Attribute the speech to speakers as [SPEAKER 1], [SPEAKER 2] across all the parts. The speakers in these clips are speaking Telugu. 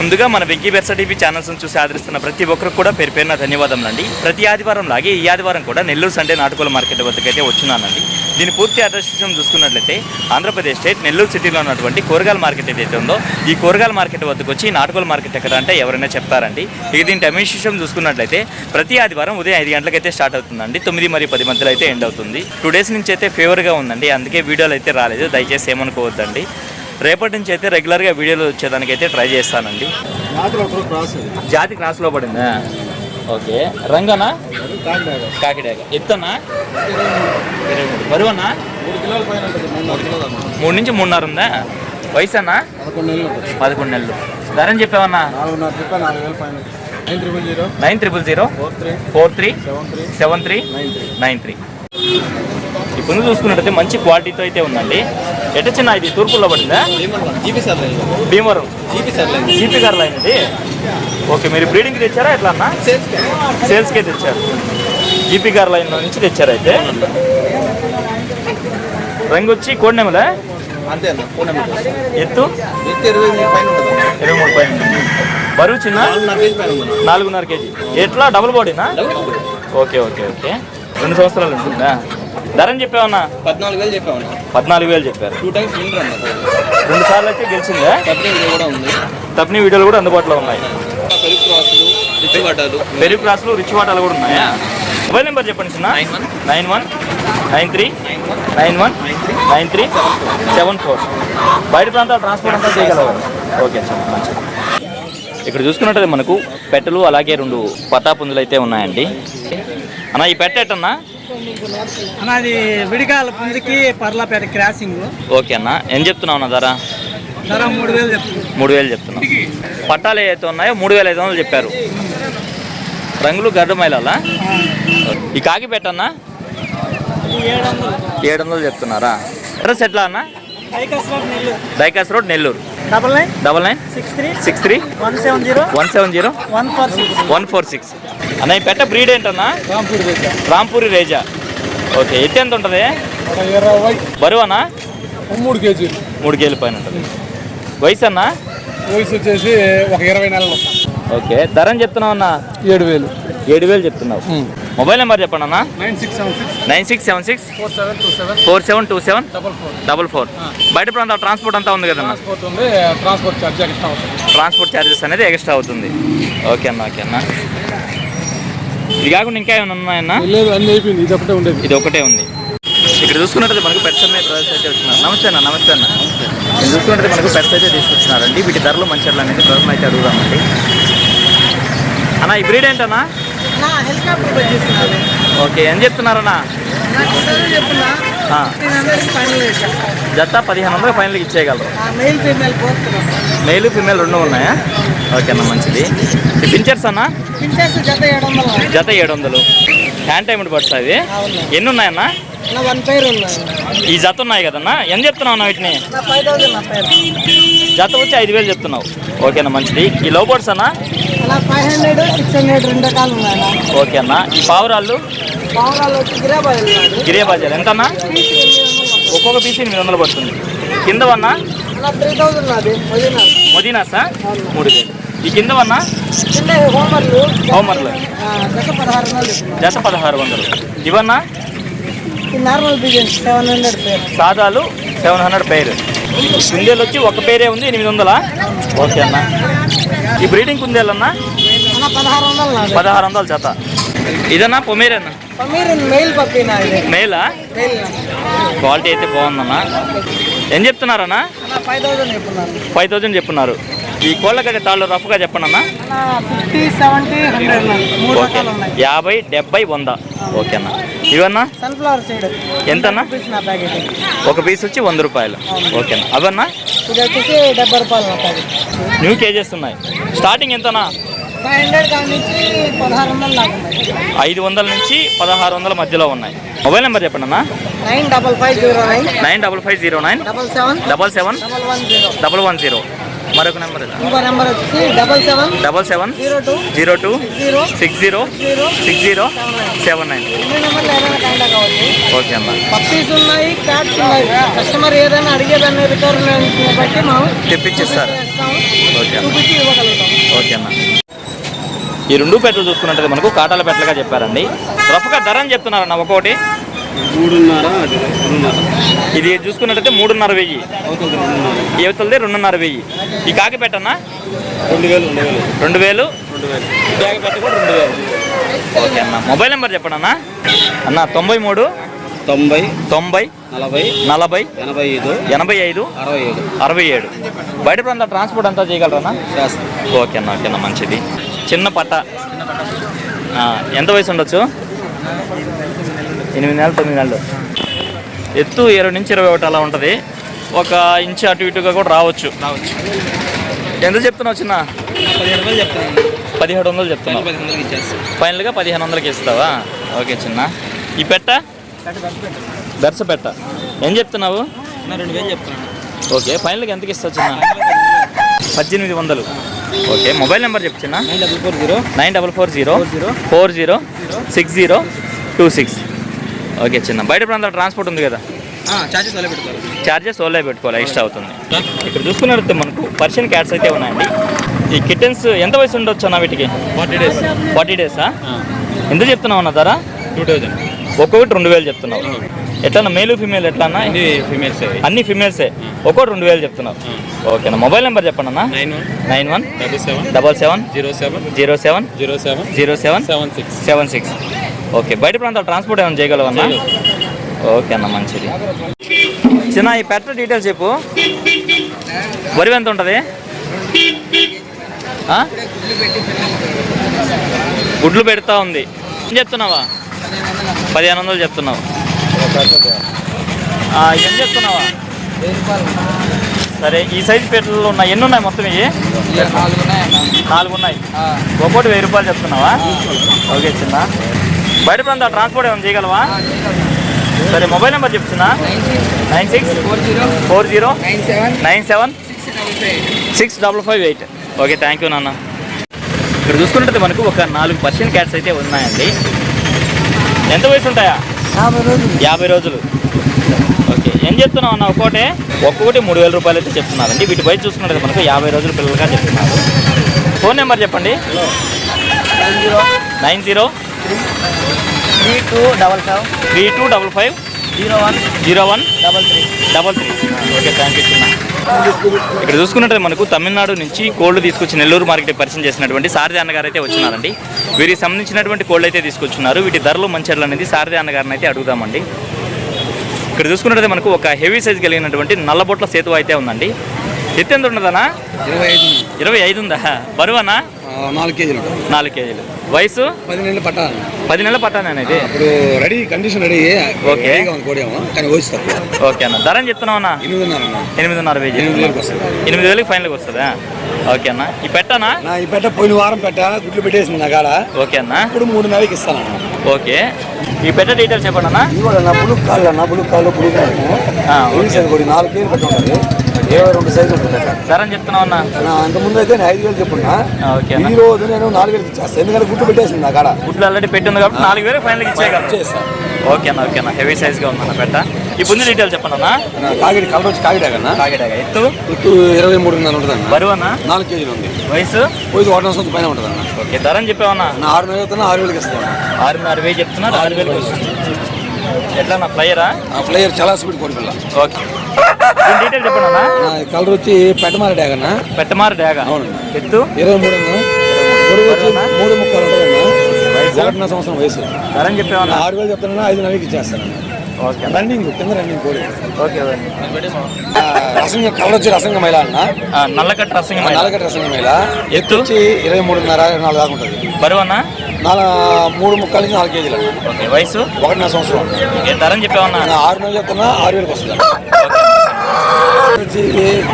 [SPEAKER 1] ముందుగా మన వెంకీ బెర్సా టీవీ ఛానల్స్ను చూసి ఆదరిస్తున్న ప్రతి ఒక్కరికి కూడా పేరు పేరున ధన్యవాదములండి. ప్రతి ఆదివారం లాగే ఈ ఆదివారం కూడా నెల్లూరు సండే నాటుకోల మార్కెట్ వద్దకైతే వచ్చున్నానండి. దీని పూర్తి అడ్రస్ చూసుకున్నట్లయితే ఆంధ్రప్రదేశ్ స్టేట్ నెల్లూరు సిటీలో ఉన్నటువంటి కూరగాయల మార్కెట్ ఏదైతే ఉందో ఈ కూరగాయల మార్కెట్ వద్దకు వచ్చి నాటుకోల మార్కెట్ ఎక్కడ అంటే ఎవరైనా చెప్తారండి. ఇక దీని టైమింగ్ సిస్టమ్ చూసుకున్నట్లయితే ప్రతి ఆదివారం ఉదయం 5 గంటలకైతే స్టార్ట్ అవుతుందండి. 9 మరియు 10 మధ్యలో అయితే ఎండ్ అవుతుంది. 2 డేస్ నుంచి అయితే ఫేవర్గా ఉందండి, అందుకే వీడియోలు అయితే రాలేదు, దయచేసి ఏమనుకోవద్దండి. రేపటి నుంచి అయితే రెగ్యులర్గా వీడియోలు వచ్చేదానికి అయితే ట్రై చేస్తానండి. జాతి క్రాస్లో పడిందా? ఓకే. రంగనా? కాకిడాక. ఎత్తనా? 23. బరువన్నా? 3 నుంచి 3.5 ఉందా? వయసు అన్నా? 11 నెలలు. ధర చెప్పావన్నా? 9000 43 73 93. ఇప్పుడు చూసుకున్నట్టయితే మంచి క్వాలిటీతో అయితే ఉందండి. ఎట చిన్న ఇది తూర్పులో పడిందా? భీమవరం జీపీ గారు లైన్ ఇది. ఓకే, మీరు బ్రీడింగ్కి తెచ్చారా ఎట్లా అన్నా? సేల్స్కే తెచ్చారు. జీపీ గారు లైన్ నుంచి తెచ్చారు. అయితే రంగు వచ్చి కోడినెమలే ఎత్తు 23 పైన. బరువు చిన్న 4.5 kg. ఎట్లా డబుల్ బాడీనా? Okay okay okay. 2 సంవత్సరాలు ఉంటుందా? ధరని చెప్పావన్నా?
[SPEAKER 2] 14,000 చెప్పామన్నా.
[SPEAKER 1] 14,000 చెప్పారు.
[SPEAKER 2] 2 times విన్నర్ అన్న.
[SPEAKER 1] 2 సార్లు అయితే గెలిచిందా? తప్ని వీడియోలు కూడా అందుబాటులో ఉన్నాయి. పెరుగు క్రాసులు రిచ్ వాటాలు కూడా ఉన్నాయా? మొబైల్ నెంబర్ చెప్పండి చిన్న. 91 93 91 93 74. బయట ప్రాంతాలు ట్రాన్స్పోర్ట్ అంతా చేయగలరు. ఓకే సార్, మంచిది. ఇక్కడ చూసుకున్నట్టు మనకు పెట్టలు అలాగే 2 పతాపుందులు అయితే ఉన్నాయండి. అన్న ఈ పెట్ట ఎట్టన్నా?
[SPEAKER 3] అది విడిగాల పుంజుకి పర్లాపేట క్రాసింగ్.
[SPEAKER 1] ఓకే అన్న, ఏం చెప్తున్నావు అన్న ధర?
[SPEAKER 3] 3,000 చెప్తున్నా.
[SPEAKER 1] 3,000 చెప్తున్నా. పట్టాలు ఏదైతే ఉన్నాయో 3,500 చెప్పారు. రంగులు గడ్డ మైలాలా? ఈ కాకి పెట్టన్నా? 700 చెప్తున్నారా? అడ్రస్ ఎట్లా అన్న? డైకాస్ రోడ్ నెల్లూరు. 9963 170 146. అన్న ఈ పెట్ట బ్రీడ్ ఏంటన్నా? రాంపూరి రేజా. ఓకే, ఎత్తి ఎంత ఉంటుంది? బరువనా?
[SPEAKER 2] 3 kg.
[SPEAKER 1] 3 kg పైన ఉంటుంది. వయసు అన్నా?
[SPEAKER 2] వయసు వచ్చేసి 20 నెలలు.
[SPEAKER 1] ఓకే, ధరని చెప్తున్నావు అన్న? 7,000 చెప్తున్నావు. మొబైల్ నెంబర్ చెప్పండి అన్న. 9676 4727 44. బయట ప్రాంతాల ట్రాన్స్పోర్ట్ అంతా ఉంది కదన్నా? ట్రాన్స్పోర్ట్ ఛార్జెస్ అనేది ఎక్స్ట్రా అవుతుంది. ఓకే అన్న, ఓకే అన్న. ఇది కాకుండా ఇంకా ఏమైనా ఉన్నాయన్నా? ఇది ఒకటే ఉంది. ఇక్కడ చూసుకున్నట్టు మనకు పెట్స్ అనే బ్రదర్స్ అయితే వచ్చినారు. నమస్తే అన్న. నమస్తే అన్న. నేను చూసుకున్నట్టు మనకు పెట్స్ అయితే తీసుకొచ్చినారండి. వీటి ధరలు మంచి అనేది బ్రదర్ని అయితే అడుగుదామండి. అన్న ఈ బ్రీడ్ ఏంటన్నా? ఓకే, ఏం చెప్తున్నారన్నా? జత 1,500 ఫైనల్కి ఇచ్చేయగలరు. మెయిల్ ఫీమేల్ 2 ఉన్నాయా? ఓకే అన్న, మంచిది. ఈ పించర్స్ అన్న? జత 700. హ్యాండ్ టైమ్డ్ బర్డ్స్ అవి. ఎన్ని ఉన్నాయన్నా? ఈ జత ఉన్నాయి కదన్నా, ఎంత చెప్తున్నావు అన్న వీటిని? జత వచ్చి 5,000 చెప్తున్నావు. ఓకేనా, మంచిది. ఈ లవ్ బర్డ్స్ అన్న?
[SPEAKER 3] 500 600 2 రకాలు ఉన్నాయి.
[SPEAKER 1] ఓకే అన్న. ఈ పావురాళ్ళు? గిరేబాజాలు ఎంత అన్న? ఒక్కొక్క పీస్ 800 పడుతుంది. కిందవన్నా? మొదీనాసా? 3,000. ఈ కిందవన్నా? హోమర్లు జత 1,600. ఇవన్నా? సాదాలు 700 పేరు. కుందేలు వచ్చి ఒక పేరే ఉంది, 800. ఓకే అన్న. ఈ బ్రీడింగ్ కుందేలన్నా? 1,600 జత. ఇదన్నా పొమేరన్నా? మెయిలా? క్వాలిటీ అయితే బాగుందన్నా. ఏం చెప్తున్నారన్నా? 5,000 చెప్తున్నారు. ఈ కోళ్ళకైతే తాళ్ళు రఫ్గా చెప్పండి అన్న.
[SPEAKER 3] 50 70 100
[SPEAKER 1] ఓకే, 50 70 100. ఓకే అన్న. ఇవన్నా?
[SPEAKER 3] సన్ఫ్లవర్ సీడ్
[SPEAKER 1] ఎంతన్నా? ఒక పీస్ వచ్చి 100 రూపాయలు. ఓకే అన్న. అవన్నా?
[SPEAKER 3] ఇది వచ్చేసి 70 రూపాయలు.
[SPEAKER 1] న్యూ కేజెస్ ఉన్నాయి. స్టార్టింగ్ ఎంతనా?
[SPEAKER 3] 500 నుంచి 1,600 దాకా ఉన్నాయి.
[SPEAKER 1] 500 నుంచి 1,600 మధ్యలో ఉన్నాయి. మొబైల్ నెంబర్ చెప్పండి అన్న.
[SPEAKER 3] 95509
[SPEAKER 1] 95509
[SPEAKER 3] 77
[SPEAKER 1] 110. మరొక నెంబర్
[SPEAKER 3] ఇంకో నెంబర్ వచ్చి
[SPEAKER 1] 77 02 60 79.
[SPEAKER 3] ఈ నెంబర్లో ఏదైనా కాంటాక్ట్ అవ్వచ్చు.
[SPEAKER 1] ఓకే అన్న.
[SPEAKER 3] పప్పీస్ ఉన్నాయి, క్యాట్స్ ఉన్నాయి. కస్టమర్ ఏదైనా అడిగేదాన్ని రిక్వైర్మెంట్ బట్టి మనం
[SPEAKER 1] తెప్పించేస్తారు. ఓకే అన్న.
[SPEAKER 3] చూపించి ఇవ్వగలుగుతాం.
[SPEAKER 1] ఓకే అన్న. ఈ రెండు పెట్టలు చూసుకున్నట్టు మనకు కాటాల పెట్టలుగా చెప్పారండి. రఫ్గా ధర అని చెప్తున్నారన్న ఒక్కొక్కటి
[SPEAKER 2] 3.5.
[SPEAKER 1] ఇది చూసుకున్నట్టయితే 3,500. యువతలది 2,500. ఈ కాకి పెట్టన్నా 2,000. కాకి పెట్ట కూడా 2,000. ఓకే అన్న. మొబైల్ నెంబర్ చెప్పండి అన్న. 93
[SPEAKER 2] 90
[SPEAKER 1] 90
[SPEAKER 2] 40
[SPEAKER 1] 40
[SPEAKER 2] 85
[SPEAKER 1] 85
[SPEAKER 2] 67.
[SPEAKER 1] 67. బయట ప్రాంత ట్రాన్స్పోర్ట్ అంతా చేయగలరా? ఓకే అన్న. ఓకే అన్న. మంచిది. చిన్న పట్ట ఎంత వయసు ఉండొచ్చు? 8 నెలలు 9 నెలలు. ఎత్తు 20 నుంచి 21 అలా ఉంటుంది. 1 ఇంచు అటు ఇటుగా కూడా రావచ్చు. ఎంత చెప్తున్నావు చిన్న? 1700 చెప్తున్నావు. ఫైనల్గా 1500కి ఇస్తావా? ఓకే చిన్న. ఈ పెట్ట దర్శ పెట్ట ఏం చెప్తున్నావు?
[SPEAKER 2] 2,000 చెప్తున్నాను.
[SPEAKER 1] ఓకే ఫైనల్గా ఎంతకి ఇస్తావు చిన్న? 1800. ఓకే మొబైల్ నెంబర్ చెప్పు చిన్న. 9440 40 60 26. చిన్న. బయట ప్రాంతాల ట్రాన్స్పోర్ట్ ఉంది కదా? చార్జెస్ ఓన్లీ పెట్టుకోవాలి, ఎక్స్ట్రా అవుతుంది. ఇక్కడ చూసుకున్నట్టు మనకు పర్షియన్ క్యాట్స్ అయితే ఉన్నాయండి. ఈ కిటెన్స్ ఎంత వయసు ఉండొచ్చు అన్న వీటికి? 40 డేసా? ఎంత చెప్తున్నావు అన్న ధర?
[SPEAKER 2] 2,000.
[SPEAKER 1] ఒక్కొక్కటి 2,000 చెప్తున్నావు. ఎట్లా మేలు ఫీమేల్ ఎట్లా అన్న? అన్ని ఫీమేల్సే. ఒక్కొక్కటి 2,000 చెప్తున్నావు. ఓకేనా. మొబైల్ నెంబర్ చెప్పండి అన్న. 91 77 07 76. ఓకే బయట ప్రాంతాల ట్రాన్స్పోర్ట్ ఏమైనా చేయగలవా అన్న? ఓకే అన్న మంచిది. చిన్న ఈ పెట్ట డీటెయిల్స్ చెప్పు. వరి ఎంత ఉంటుంది? గుడ్లు పెడతా ఉంది. ఏం చెప్తున్నావా? 1500 చెప్తున్నావు. ఏం చెప్తున్నావా? సరే ఈ సైజు పెట్టలు ఉన్నాయి. ఎన్ని ఉన్నాయి మొత్తం? ఇవి 4 ఉన్నాయి. ఒక్కోటి 1000 రూపాయలు చెప్తున్నావా? ఓకే చిన్న. బయట ప్రాంతాల ట్రాన్స్పోర్ట్ ఏమైనా చేయగలవా? సరే మొబైల్ నెంబర్ చెప్తున్నా. 96 40 97 6558. ఓకే థ్యాంక్ యూ నాన్న. ఇక్కడ చూసుకున్నట్టు మనకు ఒక 4 పర్షియన్ క్యాట్స్ అయితే ఉన్నాయండి. ఎంత వయసు ఉంటాయా? 50 రోజులు. ఓకే ఏం చెప్తున్నావు అన్న? ఒక్కొక్కటి 3,000 రూపాయలు అయితే చెప్తున్నారండి. వీటి బయట చూసుకున్నట్టు మనకు 50 రోజుల పిల్లలుగా చెప్తున్నారు. ఫోన్ నెంబర్ చెప్పండి. 90 3255 01 33. ఓకే థ్యాంక్ యూ చిన్న. ఇక్కడ చూసుకున్నట్టు మనకు తమిళనాడు నుంచి కోళ్ళు తీసుకొచ్చి నెల్లూరు మార్కెట్ పరిచయం చేసినటువంటి సారథి అన్నగారు అయితే వచ్చినారండి. వీరికి సంబంధించినటువంటి కోళ్ళు అయితే తీసుకొచ్చున్నారు. వీటి ధరలు మంచి అనేది సారథి అన్నగారిని అయితే అడుగుదామండి. ఇక్కడ చూసుకున్నట్టు మనకు ఒక హెవీ సైజ్ కలిగినటువంటి నల్లబొట్ల సేతు అయితే ఉందండి. ఎత్తు ఎంత ఉండదన్నా? 25 ఉందా? బరువనా?
[SPEAKER 2] 4 కేజీలు.
[SPEAKER 1] 4 కేజీలు. వయసు?
[SPEAKER 2] 10 నెలలు పట్టాలి.
[SPEAKER 1] 10 నెలల పట్టాను అనేది.
[SPEAKER 2] ఇప్పుడు రెడీ కండిషన్ రెడీ.
[SPEAKER 1] ఓకే
[SPEAKER 2] కానీ వయసు తక్కువ.
[SPEAKER 1] ఓకే అన్న. ధర అని చెప్తున్నావు అన్న? 8,500. 8,000 ఫైనల్కి వస్తుందా? ఓకే అన్న. ఈ పెట్టనా?
[SPEAKER 2] ఈ పెట్ట పోయిన వారం పెట్ట గుడ్లు పెట్టేసింది నా కాడ.
[SPEAKER 1] ఓకే అన్న.
[SPEAKER 2] ఇప్పుడు 3,000కి ఇస్తాను.
[SPEAKER 1] ఓకే ఈ పెట్ట డీటెయిల్స్ చెప్పండి అన్న.
[SPEAKER 2] బులుక్ కాళ్ళు 4 కేజీలు పెట్ట ఉంటుంది. 22 సైజు ఉంటుంది.
[SPEAKER 1] ధర అని చెప్తున్నావు అన్న?
[SPEAKER 2] అంతకుముందు అయితే నేను 5,000 చెప్పున్నా.
[SPEAKER 1] ఓకే
[SPEAKER 2] ఈ రోజు నేను 4,000కి ఇచ్చేస్తాను. ఎందుకంటే గుడ్లు పెట్టేసింది నా కాడ.
[SPEAKER 1] గుడ్లు ఆల్రెడీ పెట్టింది కాబట్టి 4,000 ఫైనల్కి ఇచ్చేస్తాను. ఓకే అన్న. ఓకే అన్న. హెవీ సైజ్గా ఉందన్న పెట్ట. ఈ పుంజు డీటెయిల్స్ చెప్పండి అన్న.
[SPEAKER 2] కాకిడి కలర్ వచ్చి కాకిడాగన్నా.
[SPEAKER 1] కాకిడాగా. ఎత్తు
[SPEAKER 2] 23.5 ఉంటుంది అన్న.
[SPEAKER 1] బరువు అన్న? 4
[SPEAKER 2] కేజీలు ఉంది.
[SPEAKER 1] వయసు?
[SPEAKER 2] 1 సంవత్సరం పైన ఉంటుంది అన్న.
[SPEAKER 1] ఓకే ధర అని చెప్పావన్నా?
[SPEAKER 2] 6,000 చెప్తున్నా. 6,000కి ఇస్తాను.
[SPEAKER 1] 6,500 చెప్తున్నారు. 6,000కి వస్తుంది. ఎట్లా నా ఫ్లైయరా?
[SPEAKER 2] ఫ్లైయర్ చాలా స్పీడ్ కోడిపిల్ల.
[SPEAKER 1] ఓకే డీటెయిల్ చెప్పండి అన్న.
[SPEAKER 2] కలర్ వచ్చి పెట్టమార డ్యాగ్ అన్న.
[SPEAKER 1] పెట్టమార డ్యాగ్.
[SPEAKER 2] అవును.
[SPEAKER 1] ఎత్తు
[SPEAKER 2] 23 అన్న. 3 ముక్కలు ఉంటుంది అన్న. 1 సంవత్సరం వయసు.
[SPEAKER 1] ధర అని చెప్పావన్నా?
[SPEAKER 2] 6,000 చెప్తున్నా. 5,000కి ఇచ్చేస్తాను.
[SPEAKER 1] ఓకే
[SPEAKER 2] రన్నింగ్ కింద రన్నింగ్ కోడి.
[SPEAKER 1] ఓకే
[SPEAKER 2] రసంగా కలర్ వచ్చి రసంగా మైల అన్న.
[SPEAKER 1] నల్లకట్ట రసంగా
[SPEAKER 2] నల్లకట్ట రసంగా మైల.
[SPEAKER 1] ఎత్తు
[SPEAKER 2] వచ్చి 23.5 24 దాకా ఉంటుంది.
[SPEAKER 1] బరువు అన్న?
[SPEAKER 2] 3 ముక్కల నుంచి 4 కేజీలు.
[SPEAKER 1] ఓకే వయసు?
[SPEAKER 2] 1 సంవత్సరం.
[SPEAKER 1] ఏ ధర అని చెప్పావన్నా?
[SPEAKER 2] 6,000 చెప్తున్నా. 6,000కి వస్తుంది.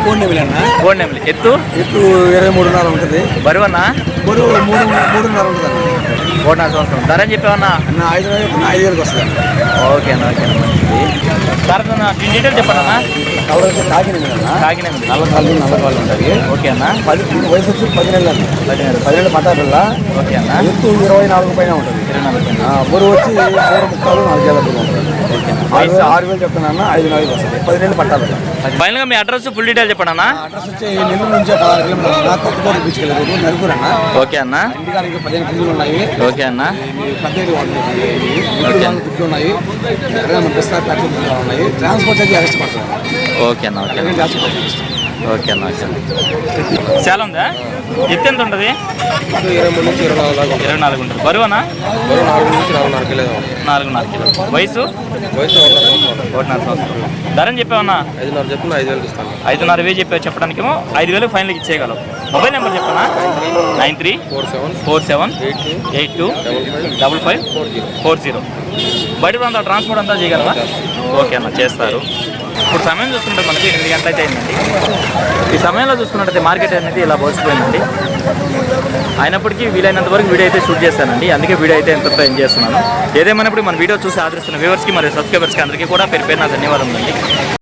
[SPEAKER 2] కోడి నెమిలి అన్న.
[SPEAKER 1] కోడి నెమిలి. ఎత్తు?
[SPEAKER 2] ఎత్తు 23.5 ఉంటుంది.
[SPEAKER 1] బరువు అన్న?
[SPEAKER 2] బరువు 3.5 ఉంటుంది అన్న.
[SPEAKER 1] 1 సంవత్సరం. ధర అని చెప్పావన్నా?
[SPEAKER 2] 5,000 చెప్తున్నా. 5,000కి వస్తుంది.
[SPEAKER 1] ఓకే అన్న. ఓకే అన్న మంచిది. సార్ దీని డీటెయిల్ చెప్పండి అన్న.
[SPEAKER 2] కలర్ వచ్చి కాకినాడ
[SPEAKER 1] కాకినాడ
[SPEAKER 2] నల్ల కాళ్ళు ఉంటాయి.
[SPEAKER 1] ఓకే అన్న.
[SPEAKER 2] వయసు వచ్చి 10 నెలలు. 10 పట్టా పిల్ల.
[SPEAKER 1] ఓకే అన్న.
[SPEAKER 2] ఎత్తు 24 పైన ఉంటుంది.
[SPEAKER 1] 24
[SPEAKER 2] బరువు వచ్చి 3.5 4 బరువు ఉంటుంది. 6,000 చెప్తున్నా 5,000 వస్తుంది. 10 నెలలు పట్టా పిల్ల.
[SPEAKER 1] ఫైనల్గా మీ అడ్రస్ ఫుల్ డీటెయిల్ చెప్పండి అన్న.
[SPEAKER 2] అడ్రస్ వచ్చి నెల్లూరు నుంచి 16 కిలోమీటర్లు. కొత్తకోట బీచ్కి వెళ్ళదు నలుగురు అన్న.
[SPEAKER 1] ఓకే అన్న.
[SPEAKER 2] ఇంటికాడికి 15 కిలోలు ఉన్నాయి.
[SPEAKER 1] ఓకే అన్న.
[SPEAKER 2] పెద్ద గుడ్లు ఉన్నాయి. ఉన్నాయి. ట్రాన్స్పోర్ట్ అయితే అరెస్ట్ పడుతుంది.
[SPEAKER 1] ఓకే అన్న. ఓకే ఓకే అన్న. ఓకే చాలా ఉందా? ఎత్తు ఎంత ఉంటుంది?
[SPEAKER 2] 23 నుంచి 24 దాకా.
[SPEAKER 1] 24 ఉంటుంది. బరువునా?
[SPEAKER 2] 4 నుంచి 4.5 కిలో.
[SPEAKER 1] 4.5 కిలో. వయసు?
[SPEAKER 2] వయసు
[SPEAKER 1] 1.5 సంవత్సరం. ధరని చెప్పావన్నా?
[SPEAKER 2] 5,500 చెప్తున్నా 5,000 ఇస్తాను.
[SPEAKER 1] 5,500 చెప్పావు. చెప్పడానికేమో 5,000 ఫైనల్కి ఇచ్చేయగలవు. మొబైల్ నెంబర్ చెప్పనా? 9347 82 55 40. బయట అంతా ట్రాన్స్పోర్ట్ అంతా చేయగలవా? ఓకే అన్న, చేస్తారు. ఇప్పుడు సమయం చూసుకుంటే మనకి 8 గంటలు అయితే అయిందండి. ఈ సమయంలో చూసుకున్నట్టయితే మార్కెట్ అనేది ఇలా పోసిపోయిందండి. అయినప్పటికీ వీలైనంత వరకు వీడియో అయితే షూట్ చేస్తానండి. అందుకే వీడియో అయితే ఎంతో ఎంజాయ్ చేస్తున్నాను. ఏదేమైనప్పుడు మన వీడియో చూసి ఆదరిస్తున్న వ్యూవర్స్కి మరియు సబ్స్క్రైబర్స్కి అందరికీ కూడా పేరు పేరున ధన్యవాదములండి.